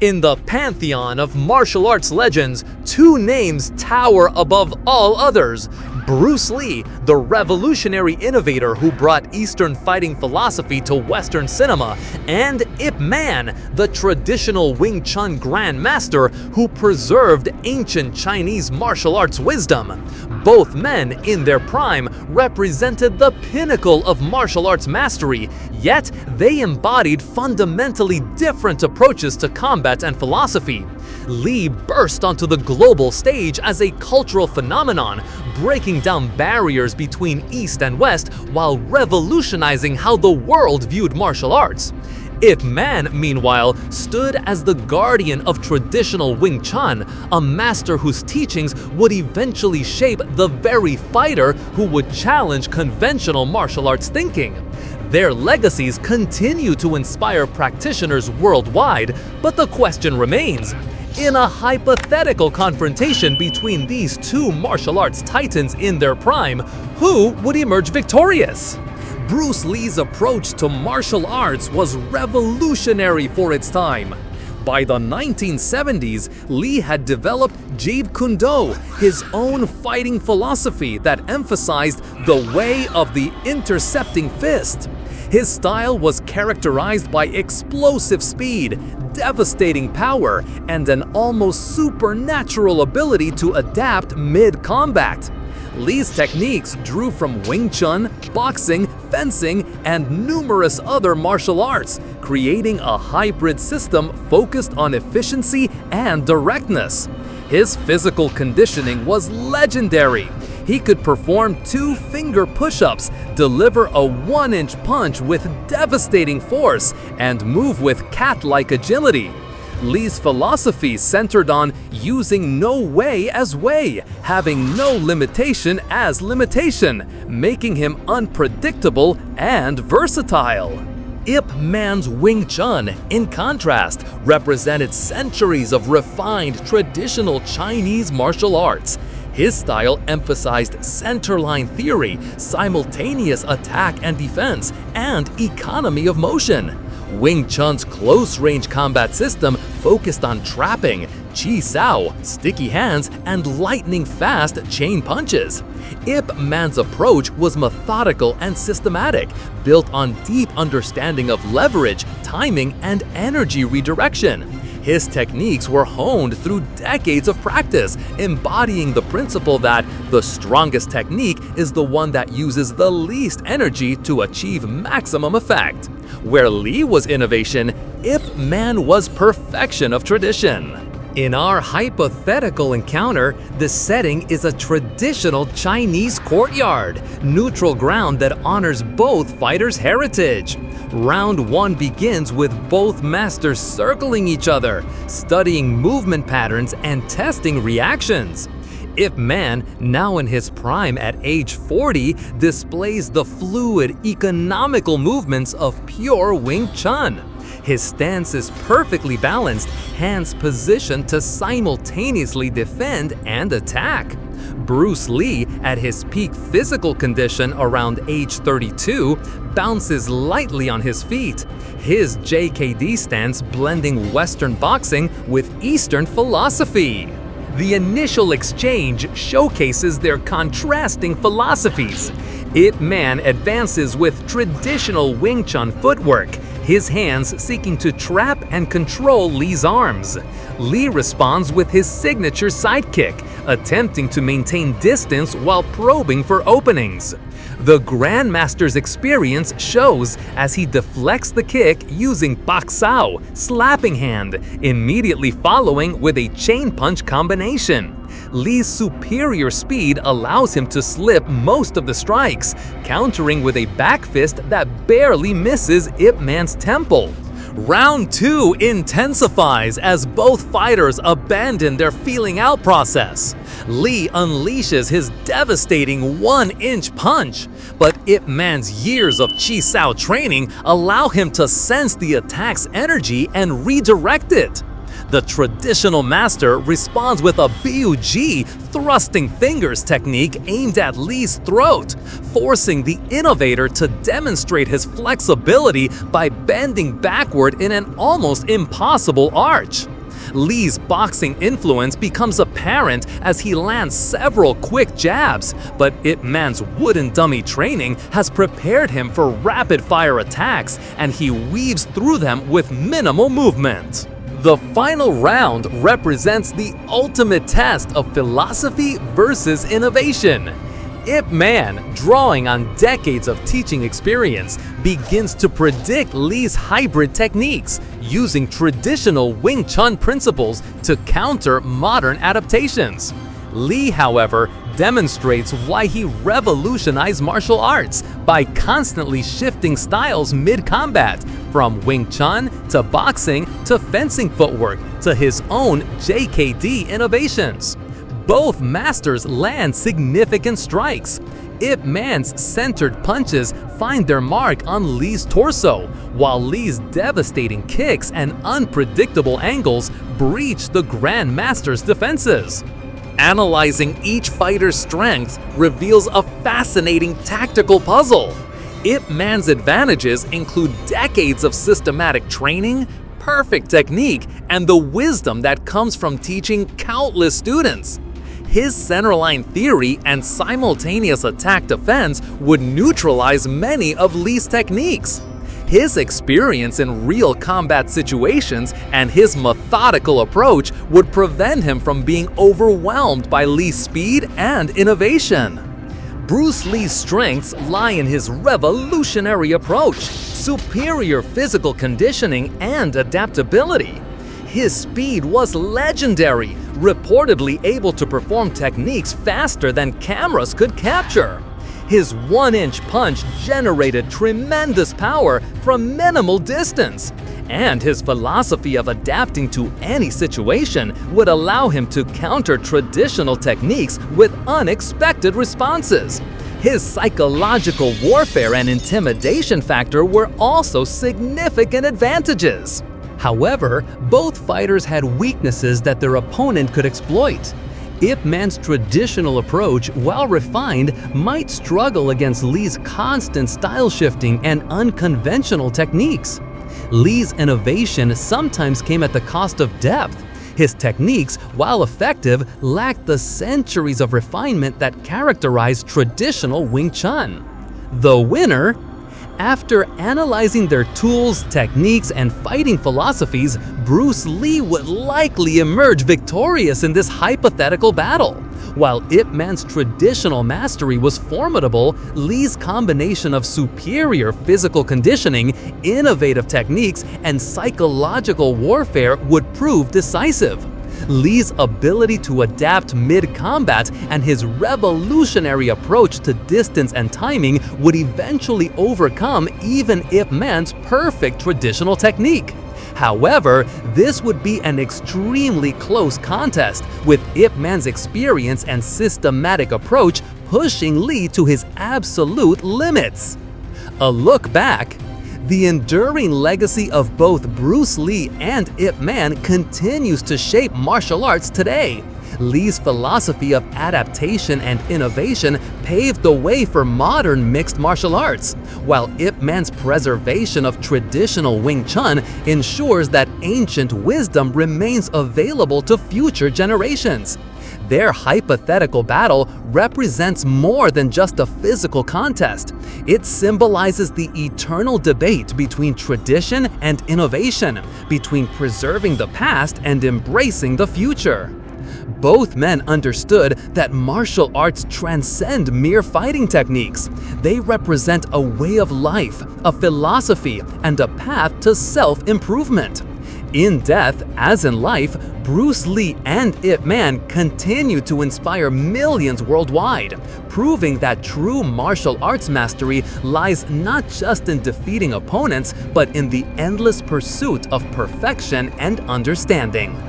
In the pantheon of martial arts legends, two names tower above all others. Bruce Lee, the revolutionary innovator who brought Eastern fighting philosophy to Western cinema, and Ip Man, the traditional Wing Chun grandmaster who preserved ancient Chinese martial arts wisdom. Both men, in their prime, represented the pinnacle of martial arts mastery, yet they embodied fundamentally different approaches to combat and philosophy. Lee burst onto the global stage as a cultural phenomenon, breaking down barriers between East and West while revolutionizing how the world viewed martial arts. Ip Man, meanwhile, stood as the guardian of traditional Wing Chun, a master whose teachings would eventually shape the very fighter who would challenge conventional martial arts thinking. Their legacies continue to inspire practitioners worldwide, but the question remains: in a hypothetical confrontation between these two martial arts titans in their prime, who would emerge victorious? Bruce Lee's approach to martial arts was revolutionary for its time. By the 1970s, Lee had developed Jeet Kune Do, his own fighting philosophy that emphasized the way of the intercepting fist. His style was characterized by explosive speed, devastating power, and an almost supernatural ability to adapt mid-combat. Lee's techniques drew from Wing Chun, boxing, fencing, and numerous other martial arts, creating a hybrid system focused on efficiency and directness. His physical conditioning was legendary. He could perform 2-finger push-ups, deliver a 1-inch punch with devastating force, and move with cat-like agility. Lee's philosophy centered on using no way as way, having no limitation as limitation, making him unpredictable and versatile. Ip Man's Wing Chun, in contrast, represented centuries of refined traditional Chinese martial arts. His style emphasized centerline theory, simultaneous attack and defense, and economy of motion. Wing Chun's close-range combat system focused on trapping, chi sao, sticky hands, and lightning-fast chain punches. Ip Man's approach was methodical and systematic, built on deep understanding of leverage, timing, and energy redirection. His techniques were honed through decades of practice, embodying the principle that the strongest technique is the one that uses the least energy to achieve maximum effect. Where Lee was innovation, Ip Man was perfection of tradition. In our hypothetical encounter, the setting is a traditional Chinese courtyard, neutral ground that honors both fighters' heritage. Round 1 begins with both masters circling each other, studying movement patterns and testing reactions. Ip Man, now in his prime at age 40, displays the fluid, economical movements of pure Wing Chun. His stance is perfectly balanced, hands positioned to simultaneously defend and attack. Bruce Lee, at his peak physical condition around age 32, bounces lightly on his feet, his JKD stance blending Western boxing with Eastern philosophy. The initial exchange showcases their contrasting philosophies. Ip Man advances with traditional Wing Chun footwork, his hands seeking to trap and control Lee's arms. Lee responds with his signature sidekick, attempting to maintain distance while probing for openings. The Grandmaster's experience shows as he deflects the kick using Bak Sao, slapping hand, immediately following with a chain punch combination. Lee's superior speed allows him to slip most of the strikes, countering with a back fist that barely misses Ip Man's temple. Round 2 intensifies as both fighters abandon their feeling out process. Lee unleashes his devastating 1-inch punch, but Ip Man's years of chi sao training allow him to sense the attack's energy and redirect it. The traditional master responds with a BUG, thrusting fingers technique aimed at Lee's throat, forcing the innovator to demonstrate his flexibility by bending backward in an almost impossible arch. Lee's boxing influence becomes apparent as he lands several quick jabs, but Ip Man's wooden dummy training has prepared him for rapid-fire attacks, and he weaves through them with minimal movement. The final round represents the ultimate test of philosophy versus innovation. Ip Man, drawing on decades of teaching experience, begins to predict Lee's hybrid techniques, using traditional Wing Chun principles to counter modern adaptations. Lee, however, demonstrates why he revolutionized martial arts by constantly shifting styles mid-combat, from Wing Chun to boxing to fencing footwork to his own JKD innovations. Both masters land significant strikes. Ip Man's centered punches find their mark on Lee's torso, while Lee's devastating kicks and unpredictable angles breach the Grand Master's defenses. Analyzing each fighter's strengths reveals a fascinating tactical puzzle. Ip Man's advantages include decades of systematic training, perfect technique, and the wisdom that comes from teaching countless students. His centerline theory and simultaneous attack defense would neutralize many of Lee's techniques. His experience in real combat situations and his methodical approach would prevent him from being overwhelmed by Lee's speed and innovation. Bruce Lee's strengths lie in his revolutionary approach, superior physical conditioning, and adaptability. His speed was legendary, reportedly able to perform techniques faster than cameras could capture. His 1-inch punch generated tremendous power from minimal distance, and his philosophy of adapting to any situation would allow him to counter traditional techniques with unexpected responses. His psychological warfare and intimidation factor were also significant advantages. However, both fighters had weaknesses that their opponent could exploit. Ip Man's traditional approach, while refined, might struggle against Lee's constant style shifting and unconventional techniques. Lee's innovation sometimes came at the cost of depth. His techniques, while effective, lacked the centuries of refinement that characterized traditional Wing Chun. The winner? After analyzing their tools, techniques, and fighting philosophies, Bruce Lee would likely emerge victorious in this hypothetical battle. While Ip Man's traditional mastery was formidable, Lee's combination of superior physical conditioning, innovative techniques, and psychological warfare would prove decisive. Lee's ability to adapt mid-combat and his revolutionary approach to distance and timing would eventually overcome even Ip Man's perfect traditional technique. However, this would be an extremely close contest, with Ip Man's experience and systematic approach pushing Lee to his absolute limits. A look back. The enduring legacy of both Bruce Lee and Ip Man continues to shape martial arts today. Lee's philosophy of adaptation and innovation paved the way for modern mixed martial arts, while Ip Man's preservation of traditional Wing Chun ensures that ancient wisdom remains available to future generations. Their hypothetical battle represents more than just a physical contest. It symbolizes the eternal debate between tradition and innovation, between preserving the past and embracing the future. Both men understood that martial arts transcend mere fighting techniques. They represent a way of life, a philosophy, and a path to self-improvement. In death, as in life, Bruce Lee and Ip Man continue to inspire millions worldwide, proving that true martial arts mastery lies not just in defeating opponents, but in the endless pursuit of perfection and understanding.